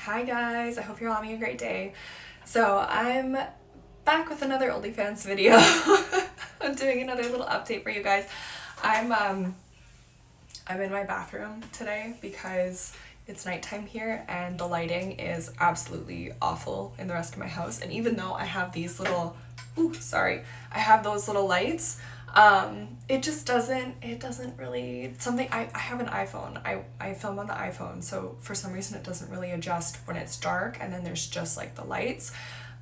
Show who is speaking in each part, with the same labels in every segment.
Speaker 1: Hi guys, I hope you're all having a great day. So I'm back with another Onlyfans video. I'm doing another little update for you guys. I'm in my bathroom today because it's nighttime here and the lighting is absolutely awful in the rest of my house. And even though I have these little, I have those little lights, it doesn't really, I have an iPhone, I film on the iPhone, so for some reason it doesn't really adjust when it's dark and then there's just like the lights.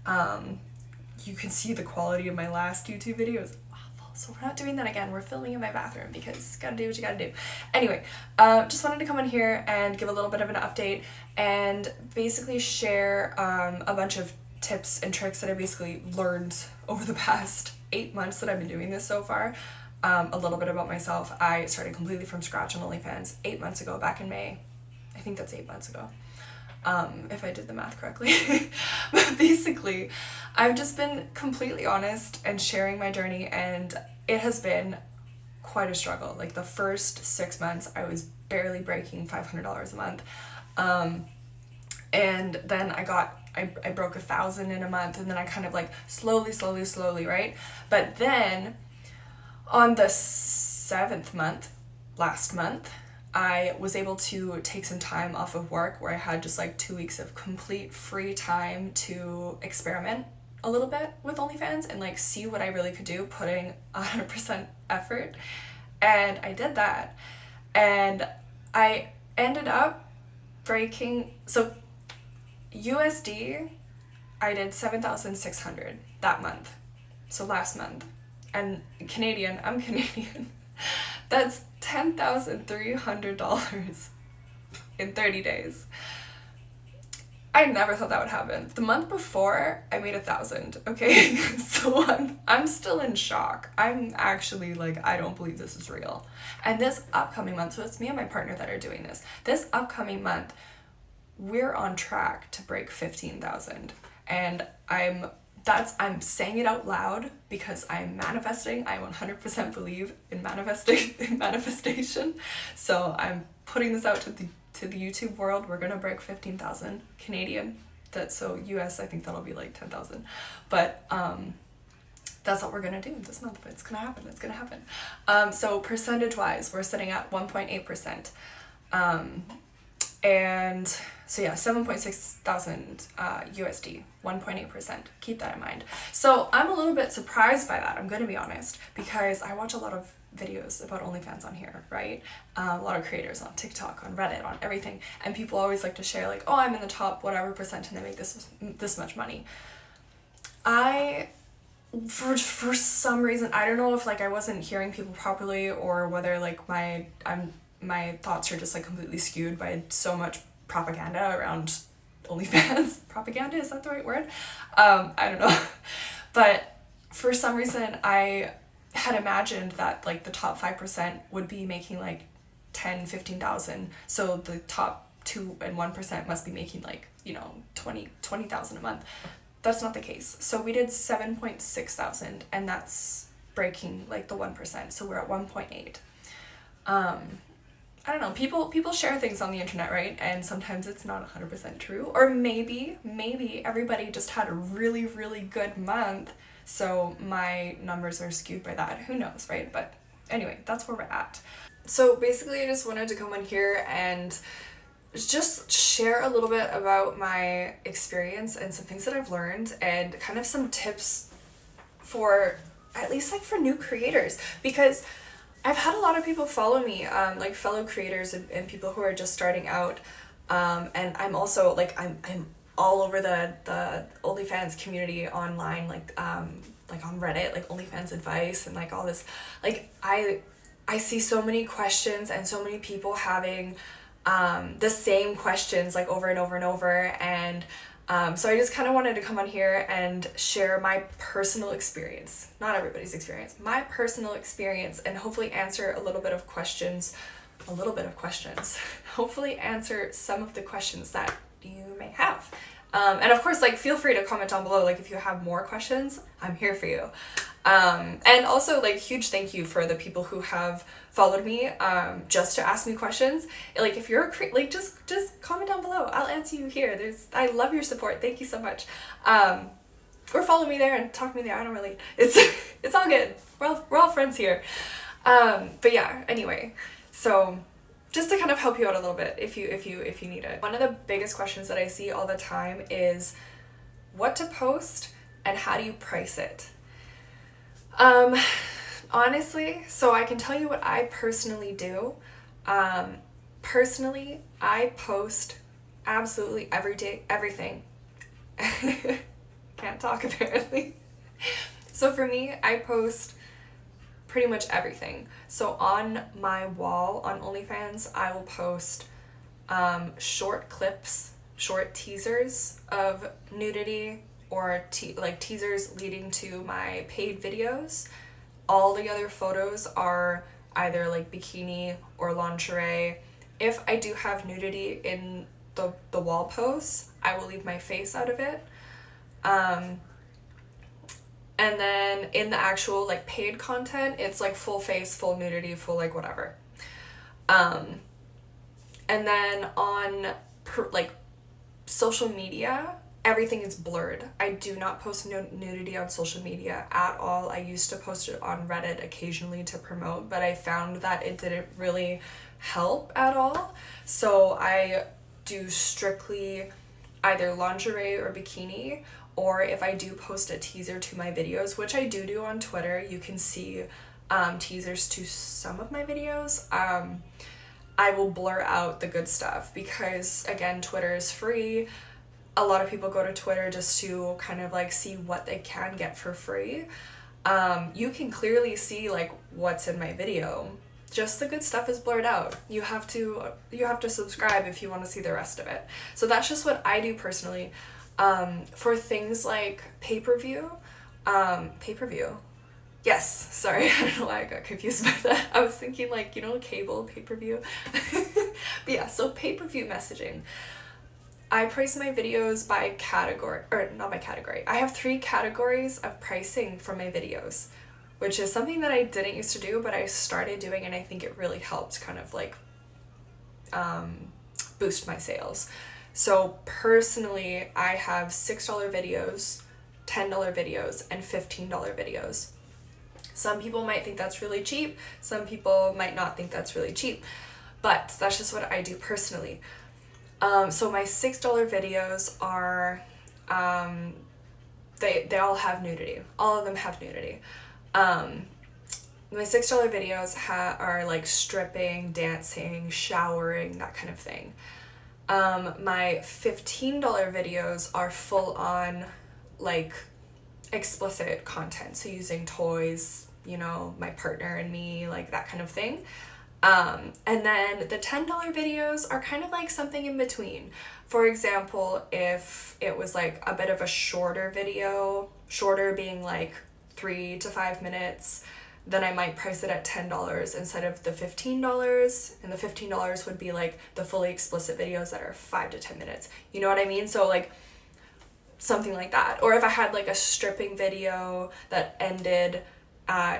Speaker 1: You can see the quality of my last YouTube video is awful, so we're not doing that again. We're filming in my bathroom because gotta do what you gotta do. Anyway, just wanted to come in here and give a little bit of an update and basically share a bunch of tips and tricks that I basically learned over the past 8 months that I've been doing this so far. A little bit about myself. I started completely from scratch on Onlyfans 8 months ago, back in May. I think that's 8 months ago, if I did the math correctly. But basically, I've just been completely honest and sharing my journey, and it has been quite a struggle. Like the first 6 months, I was barely breaking $500 a month. And then I broke 1,000 in a month, and then I kind of like slowly, right? But then on the 7th month, last month, I was able to take some time off of work where I had just like 2 weeks of complete free time to experiment a little bit with OnlyFans and like see what I really could do, putting 100% effort. And I did that. And I ended up breaking, so USD, I did 7,600 that month. So last month. And Canadian, I'm Canadian. That's $10,300 in 30 days. I never thought that would happen. The month before, I made 1,000, okay? So I'm still in shock. I'm actually like, I don't believe this is real. And this upcoming month, so it's me and my partner that are doing this. This upcoming month, we're on track to break 15,000. And I'm saying it out loud because I'm manifesting. I 100% believe in manifestation. So I'm putting this out to the YouTube world. We're gonna break 15,000 Canadian. So US, I think that'll be like 10,000. But that's what we're gonna do this month. But it's gonna happen. So percentage wise, we're sitting at 1.8%. And so yeah, 7.6 thousand USD, 1.8%. Keep that in mind. So I'm a little bit surprised by that, I'm gonna be honest, because I watch a lot of videos about OnlyFans on here, right? A lot of creators on TikTok, on Reddit, on everything, and people always like to share like, oh, I'm in the top whatever percent and they make this much money. For some reason, I don't know if like I wasn't hearing people properly or whether like my thoughts are just like completely skewed by so much propaganda around OnlyFans. Propaganda, is that the right word? I don't know. But for some reason, I had imagined that like the top 5% would be making like 10, 15,000. So the top 2 and 1% must be making like, 20,000 a month. That's not the case. So we did 7.6 thousand, and that's breaking like the 1%. So we're at 1.8. I don't know, people share things on the internet, right? And sometimes it's not 100% true. Or maybe everybody just had a really, really good month, so my numbers are skewed by that. Who knows, right? But anyway, that's where we're at. So basically, I just wanted to come in here and just share a little bit about my experience and some things that I've learned and kind of some tips for, at least like for new creators, because I've had a lot of people follow me, like fellow creators and people who are just starting out, and I'm also like I'm all over the OnlyFans community online, like on Reddit, like OnlyFans advice and like all this. Like I see so many questions and so many people having the same questions like over and over and over, and so I just kind of wanted to come on here and share my personal experience, not everybody's experience, my personal experience, and hopefully answer a little bit of questions, hopefully answer some of the questions that you may have. And of course, like feel free to comment down below, like if you have more questions, I'm here for you. And also, like, huge thank you for the people who have followed me just to ask me questions. Like, if you're like, just comment down below. I'll answer you here. I love your support. Thank you so much. Or follow me there and talk to me there. I don't really, it's all good. We're all friends here. But yeah, anyway, so just to kind of help you out a little bit if you need it. One of the biggest questions that I see all the time is what to post and how do you price it? Honestly, so I can tell you what I personally do. Personally, I post absolutely every day, everything. Can't talk apparently. So for me, I post pretty much everything. So on my wall on OnlyFans, I will post short clips, short teasers of nudity, or like teasers leading to my paid videos. All the other photos are either like bikini or lingerie. If I do have nudity in the wall posts, I will leave my face out of it. And then in the actual like paid content, it's like full face, full nudity, full like whatever. And then on like social media, everything is blurred. I do not post nudity on social media at all. I used to post it on Reddit occasionally to promote, but I found that it didn't really help at all. So I do strictly either lingerie or bikini, or if I do post a teaser to my videos, which I do on Twitter, you can see teasers to some of my videos. I will blur out the good stuff because, again, Twitter is free. A lot of people go to Twitter just to kind of like see what they can get for free. You can clearly see like what's in my video. Just the good stuff is blurred out. You have to subscribe if you want to see the rest of it. So that's just what I do personally. For things like pay-per-view, yes, sorry, I don't know why I got confused by that. I was thinking like, you know, cable pay-per-view. But yeah, so pay-per-view messaging. I price my videos by category, or not by category. I have 3 categories of pricing for my videos, which is something that I didn't used to do, but I started doing, and I think it really helped kind of like boost my sales. So personally, I have $6 videos, $10 videos, and $15 videos. Some people might think that's really cheap. Some people might not think that's really cheap, but that's just what I do personally. So my $6 videos are, they all have nudity. All of them have nudity. My $6 videos are like stripping, dancing, showering, that kind of thing. My $15 videos are full on like explicit content. So using toys, you know, my partner and me, like that kind of thing. And then the $10 videos are kind of like something in between. For example, if it was like a bit of a shorter video, shorter being like 3 to 5 minutes, then I might price it at $10 instead of the $15. And the $15 would be like the fully explicit videos that are 5 to 10 minutes. You know what I mean? So like something like that. Or if I had like a stripping video that ended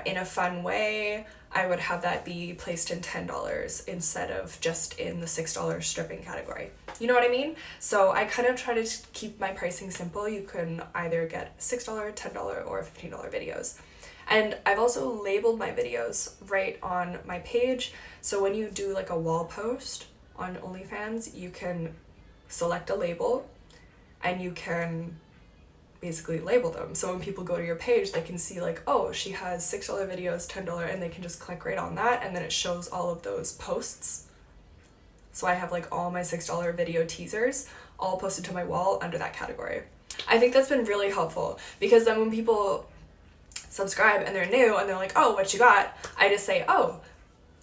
Speaker 1: in a fun way, I would have that be placed in $10 instead of just in the $6 stripping category. You know what I mean? So I kind of try to keep my pricing simple. You can either get $6, $10, or $15 videos. And I've also labeled my videos right on my page. So when you do like a wall post on OnlyFans, you can select a label and you can basically label them. So when people go to your page, they can see like, oh, she has $6 videos, $10, and they can just click right on that, and then it shows all of those posts. So I have like all my $6 video teasers all posted to my wall under that category. I think that's been really helpful because then when people subscribe and they're new and they're like, oh, what you got? I just say, oh,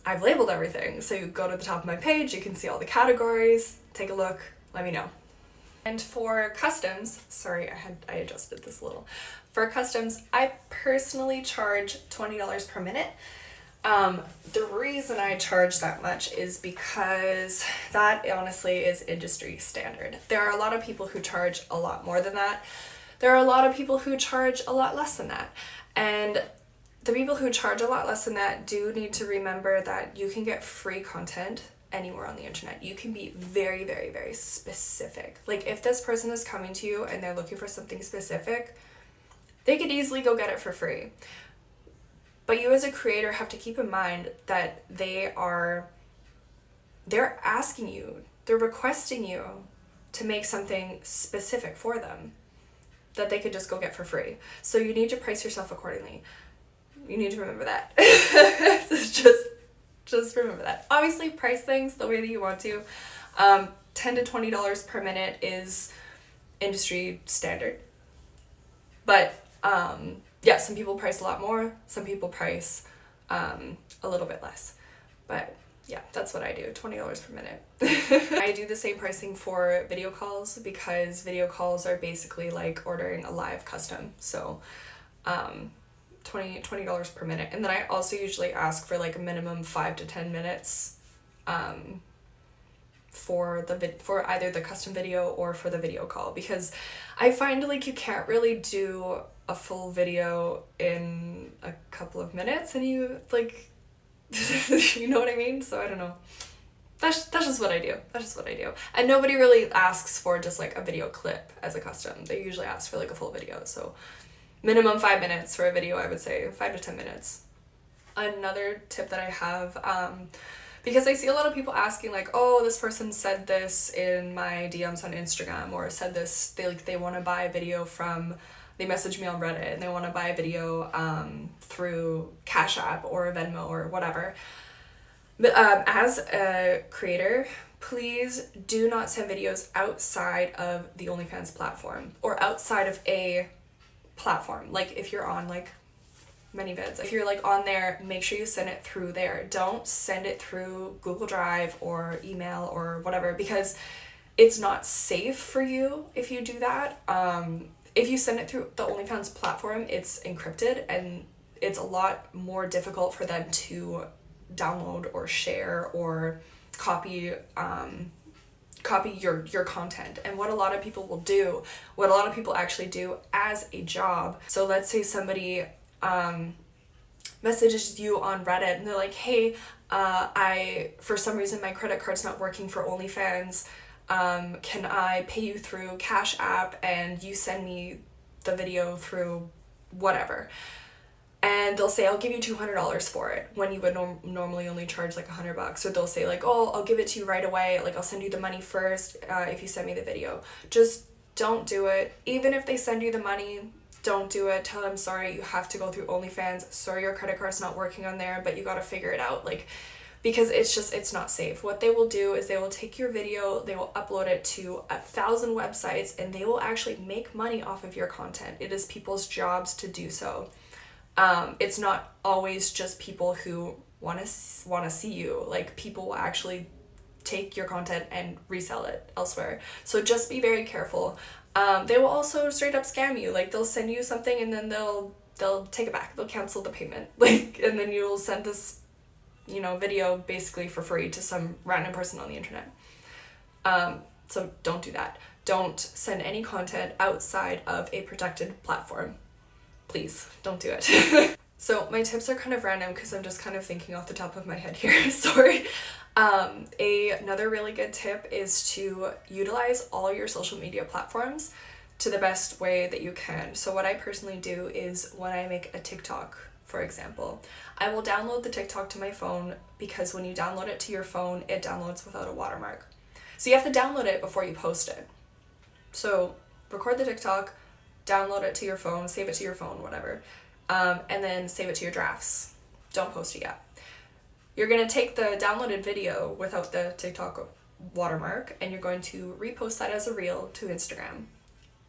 Speaker 1: I've labeled everything. So you go to the top of my page, you can see all the categories, take a look, let me know. And for customs, sorry, I adjusted this a little. For customs, I personally charge $20 per minute. The reason I charge that much is because that honestly is industry standard. There are a lot of people who charge a lot more than that. There are a lot of people who charge a lot less than that. And the people who charge a lot less than that do need to remember that you can get free content anywhere on the internet. You can be very, very, very specific. Like if this person is coming to you and they're looking for something specific, they could easily go get it for free. But you as a creator have to keep in mind that they're asking you, they're requesting you to make something specific for them that they could just go get for free. So you need to price yourself accordingly. You need to remember that. just remember that. Obviously, price things the way that you want to. $10 to $20 per minute is industry standard. But yeah, some people price a lot more. Some people price a little bit less. But yeah, that's what I do, $20 per minute. I do the same pricing for video calls because video calls are basically like ordering a live custom. So $20 per minute. And then I also usually ask for like a minimum 5 to 10 minutes for either the custom video or for the video call, because I find like you can't really do a full video in a couple of minutes and you like you know what I mean? So I don't know. That's just what I do. That's just what I do. And nobody really asks for just like a video clip as a custom. They usually ask for like a full video. So minimum 5 minutes for a video, I would say 5 to 10 minutes. Another tip that I have, because I see a lot of people asking like, oh, this person said this in my DMs on Instagram, or said this, they want to buy a video they message me on Reddit and they want to buy a video through Cash App or Venmo or whatever. But as a creator, please do not send videos outside of the Onlyfans platform or outside of a platform. Like if you're on like ManyVids, if you're like on there, make sure you send it through there. Don't send it through Google Drive or email or whatever, because it's not safe for you if you do that. If you send it through the OnlyFans platform, it's encrypted and it's a lot more difficult for them to download or share or copy your content. And what a lot of people will do, what a lot of people actually do as a job. So let's say somebody messages you on Reddit and they're like, hey, for some reason my credit card's not working for OnlyFans. Can I pay you through Cash App and you send me the video through whatever? And they'll say, I'll give you $200 for it, when you would normally only charge like $100. Or they'll say like, oh, I'll give it to you right away. Like I'll send you the money first if you send me the video. Just don't do it. Even if they send you the money, don't do it. Tell them, sorry, you have to go through OnlyFans. Sorry, your credit card's not working on there, but you got to figure it out. Like, because it's not safe. What they will do is they will take your video, they will upload it to 1,000 websites, and they will actually make money off of your content. It is people's jobs to do so. It's not always just people who want to see you. Like, people will actually take your content and resell it elsewhere. So just be very careful. They will also straight up scam you. Like, they'll send you something and then they'll take it back. They'll cancel the payment. Like, and then you'll send this video basically for free to some random person on the internet. So don't do that. Don't send any content outside of a protected platform. Please, don't do it. So my tips are kind of random because I'm just kind of thinking off the top of my head here. Sorry. Another really good tip is to utilize all your social media platforms to the best way that you can. So what I personally do is when I make a TikTok, for example, I will download the TikTok to my phone, because when you download it to your phone, it downloads without a watermark. So you have to download it before you post it. So record the TikTok, download it to your phone, save it to your phone, whatever, and then save it to your drafts. Don't post it yet. You're going to take the downloaded video without the TikTok watermark and you're going to repost that as a reel to Instagram.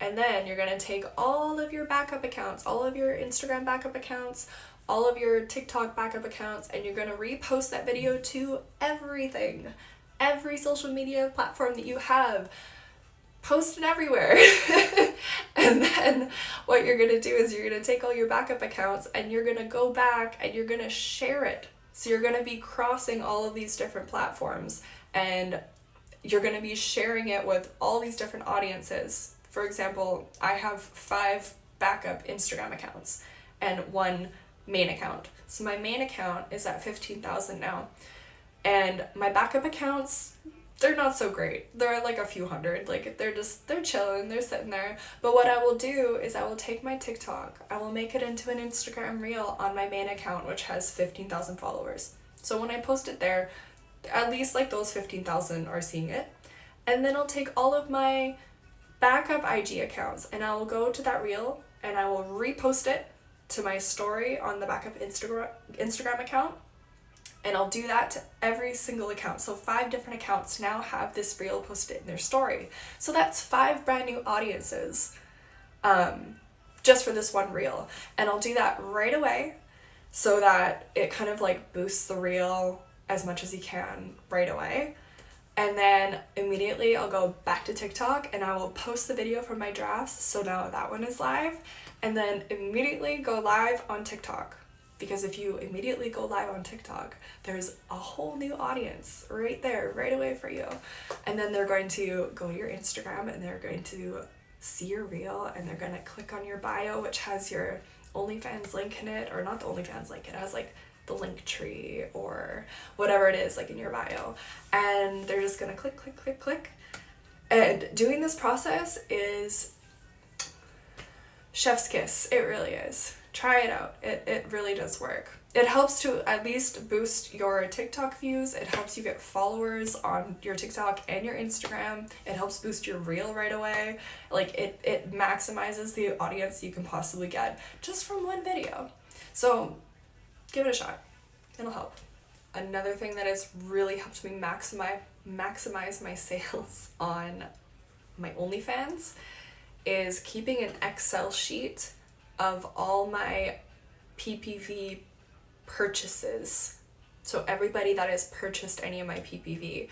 Speaker 1: And then you're going to take all of your backup accounts, all of your Instagram backup accounts, all of your TikTok backup accounts, and you're going to repost that video to everything, every social media platform that you have. Post it everywhere. And then what you're going to do is you're going to take all your backup accounts and you're going to go back and you're going to share it. So you're going to be crossing all of these different platforms and you're going to be sharing it with all these different audiences. For example, I have 5 backup Instagram accounts and 1 main account. So my main account is at 15,000 now. And my backup accounts, they're not so great. They're at like a few hundred. Like they're chilling, they're sitting there. But what I will do is I will take my TikTok, I will make it into an Instagram reel on my main account, which has 15,000 followers. So when I post it there, at least like those 15,000 are seeing it. And then I'll take all of my backup IG accounts and I will go to that reel and I will repost it to my story on the backup Instagram account. And I'll do that to every single account. So 5 different accounts now have this reel posted in their story. So that's 5 brand new audiences just for this one reel. And I'll do that right away so that it kind of like boosts the reel as much as you can right away. And then immediately I'll go back to TikTok and I will post the video from my drafts. So now that one is live. And then immediately go live on TikTok. Because if you immediately go live on TikTok, there's a whole new audience right there, right away for you. And then they're going to go to your Instagram and they're going to see your reel and they're going to click on your bio, which has your Onlyfans link in it, or not the Onlyfans link, it has like the link tree or whatever it is like in your bio. And they're just going to click, click, click, click. And doing this process is chef's kiss. It really is. Try it out. It really does work. It helps to at least boost your TikTok views. It helps you get followers on your TikTok and your Instagram. It helps boost your reel right away. Like it maximizes the audience you can possibly get just from one video. So give it a shot. It'll help. Another thing that has really helped me maximize my sales on my OnlyFans is keeping an Excel sheet of all my PPV purchases. So everybody that has purchased any of my PPV.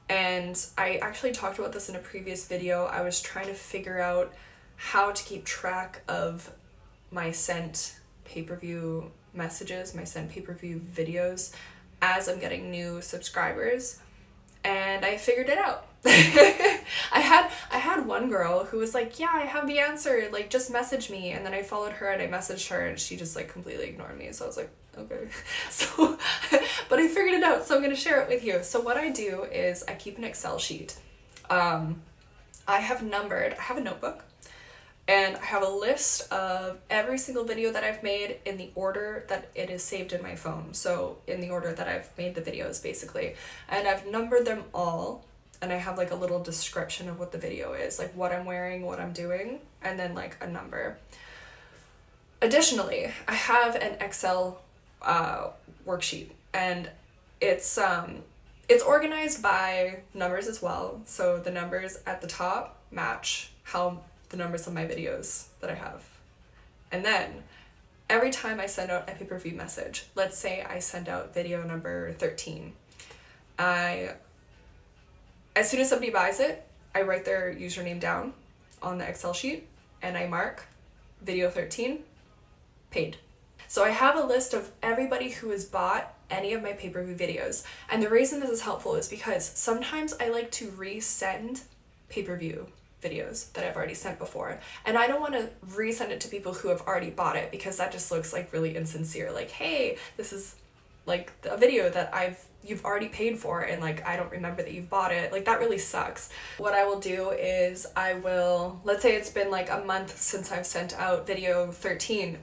Speaker 1: And I actually talked about this in a previous video. I was trying to figure out how to keep track of my sent pay-per-view messages, my sent pay-per-view videos as I'm getting new subscribers. And I figured it out. I had one girl who was like, yeah, I have the answer, like just message me. And then I followed her and I messaged her and she just like completely ignored me. So I was like, okay. So but I figured it out, so I'm gonna share it with you. So what I do is I keep an Excel sheet. I have a notebook and I have a list of every single video that I've made in the order that it is saved in my phone. So in the order that I've made the videos basically. And I've numbered them all. And I have like a little description of what the video is, like what I'm wearing, what I'm doing, and then like a number. Additionally, I have an Excel worksheet and it's organized by numbers as well. So the numbers at the top match how the numbers of my videos that I have. And then every time I send out a pay-per-view message, let's say I send out video number 13, as soon as somebody buys it, I write their username down on the Excel sheet and I mark video 13 paid. So I have a list of everybody who has bought any of my pay-per-view videos. And the reason this is helpful is because sometimes I like to resend pay-per-view videos that I've already sent before. And I don't want to resend it to people who have already bought it because that just looks like really insincere. Like, hey, this is like a video that you've already paid for and like I don't remember that you've bought it. Like that really sucks. What I will do is let's say it's been like a month since I've sent out video 13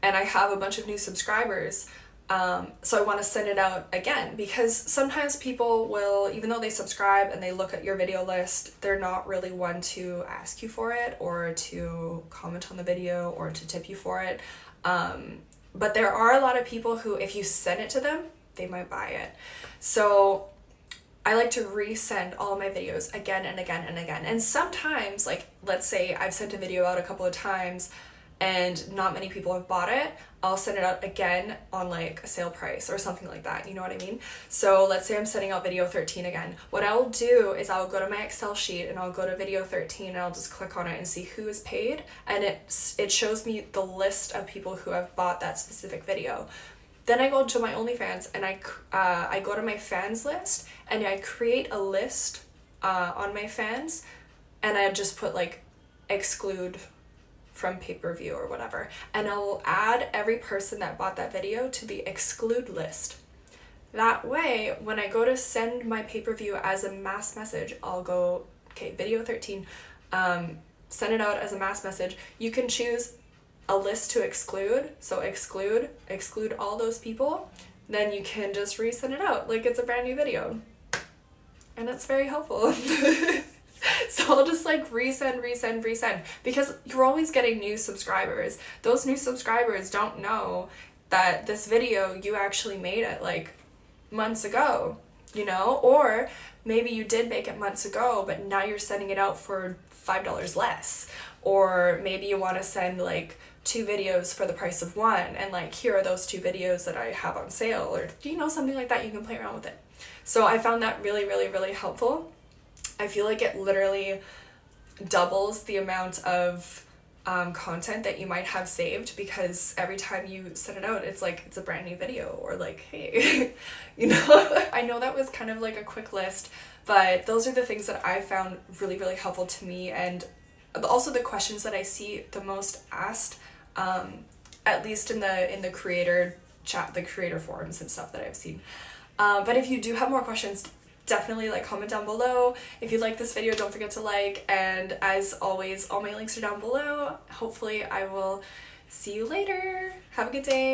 Speaker 1: and I have a bunch of new subscribers. So I want to send it out again because sometimes people will, even though they subscribe and they look at your video list, they're not really one to ask you for it or to comment on the video or to tip you for it. But there are a lot of people who, if you send it to them, they might buy it. So I like to resend all my videos again and again and again. And sometimes, like, let's say I've sent a video out a couple of times and not many people have bought it, I'll send it out again on like a sale price or something like that, you know what I mean? So let's say I'm sending out video 13 again. What I'll do is I'll go to my Excel sheet and I'll go to video 13 and I'll just click on it and see who is paid, and it shows me the list of people who have bought that specific video. Then I go to my OnlyFans and I go to my fans list and I create a list on my fans and I just put like exclude from pay-per-view or whatever, and I'll add every person that bought that video to the exclude list. That way, when I go to send my pay-per-view as a mass message, I'll go, okay, video 13, send it out as a mass message. You can choose a list to exclude, so exclude all those people, then you can just resend it out like it's a brand new video. And it's very helpful. So I'll just like resend, because you're always getting new subscribers. Those new subscribers don't know that this video you actually made it like months ago, you know? Or maybe you did make it months ago, but now you're sending it out for $5 less. Or maybe you want to send like 2 videos for the price of 1, and like, here are those 2 videos that I have on sale, or you know, something like that. You can play around with it. So I found that really helpful. I feel like it literally doubles the amount of content that you might have saved, because every time you send it out, it's like it's a brand new video, or like, hey, you know. I know that was kind of like a quick list, but those are the things that I found really helpful to me, and also the questions that I see the most asked, at least in the creator chat, the creator forums and stuff that I've seen. But if you do have more questions, definitely like comment down below. If you like this video, don't forget to like, and as always, all my links are down below. Hopefully I will see you later. Have a good day.